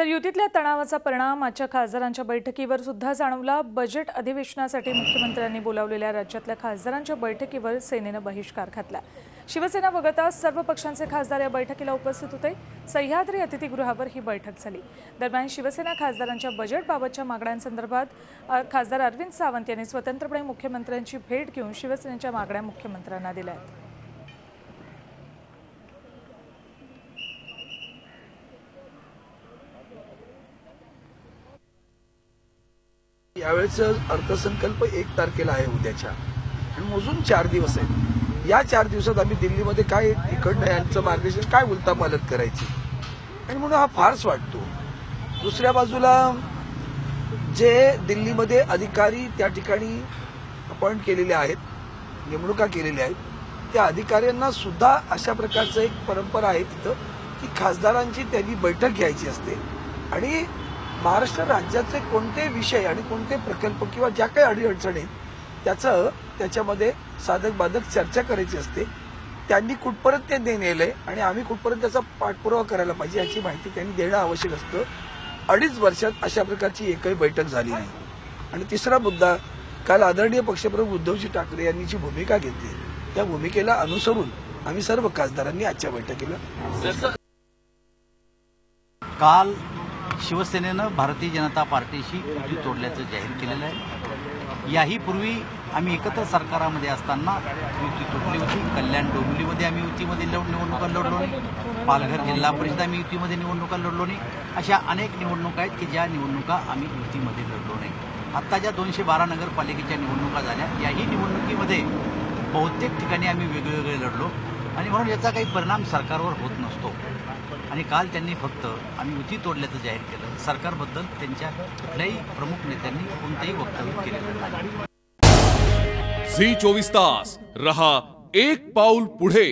तर युतीतल्या तणावाचा परिणाम आजच्या खासदारांच्या बैठकीवर सुद्धा जाणवला। बजेट अधिवेशनासाठी मुख्यमंत्र्यांनी बोलावलेल्या राज्यातल्या खासदारांच्या बैठकीवर सेनेनं बहिष्कार घातला। शिवसेना वगळता सर्व पक्षांचे खासदार या बैठकीला उपस्थित होते। सह्याद्री अतिथीगृहावर ही बैठक झाली। दरम्यान शिवसेना खासदारांच्या बजेटबाबतच्या मागण्यांसंदर्भात खासदार अरविंद सावंत यांनी स्वतंत्रपणे मुख्यमंत्र्यांची भेट घेऊन शिवसेनेच्या मागण्या मुख्यमंत्र्यांना दिल्या आहेत। यावेळेचा अर्थसंकल्प 1 तारखेला आहे उद्याच्या आणि मोजून 4 दिवस आहेत। या 4 दिवसात आम्ही दिल्लीमध्ये काय इकडनं यांचं मार्गदर्शन काय उलथापालथ करायची आणि म्हणून हा फारच वाटतो। दुसऱ्या बाजूला जे दिल्लीमध्ये अधिकारी त्या ठिकाणी अपॉइंट केलेले आहेत, नेमणुका केलेल्या आहेत, त्या अधिकाऱ्यांना सुद्धा अशा प्रकारचं एक परंपरा आहे तिथं की खासदारांची त्यांनी बैठक घ्यायची असते आणि महाराष्ट्र राज्याचे कोणते विषय आणि कोणते प्रकल्प किंवा ज्या काही अडीअडचणी त्याच्यामध्ये साधक बाधक चर्चा करायची असते। त्यांनी कुठपर्यंत ते नेलंय आणि आम्ही कुठपर्यंत त्याचा पाठपुरावा करायला पाहिजे याची माहिती त्यांनी देणं आवश्यक असतं। 2.5 वर्षात अशा प्रकारची एकही बैठक झाली नाही। आणि तिसरा मुद्दा, काल आदरणीय पक्षप्रमुख उद्धवजी ठाकरे यांनी जी भूमिका घेतली त्या भूमिकेला अनुसरून आम्ही सर्व खासदारांनी आजच्या बैठकीला काल शिवसेनेनं भारतीय जनता पार्टीशी युती तोडल्याचं जाहीर केलेलं आहे। याही पूर्वी आम्ही एकत्र सरकारामध्ये असताना युती तुटली होती। कल्याण डोंबिवलीमध्ये आम्ही युतीमध्ये निवडणुका लढलो नाही, पालघर जिल्हा परिषद आम्ही युतीमध्ये निवडणुका लढलो नाही। अशा अनेक निवडणुका आहेत की ज्या निवडणुका आम्ही युतीमध्ये लढलो नाही। आत्ता ज्या 212 नगरपालिकेच्या निवडणुका झाल्या, याही निवडणुकीमध्ये बहुतेक ठिकाणी आम्ही वेगवेगळे लढलो आणि म्हणून याचा काही परिणाम सरकारवर होत नसतो। आणि काल त्यांनी फक्त आम्ही युती तोडल्याचं जाहीर केलं। सरकारबद्दल त्यांच्या कुठल्याही प्रमुख नेत्यांनी कोणतेही वक्तव्य केलेलं नाही। झी 24 तास रहा एक पाऊल पुढे।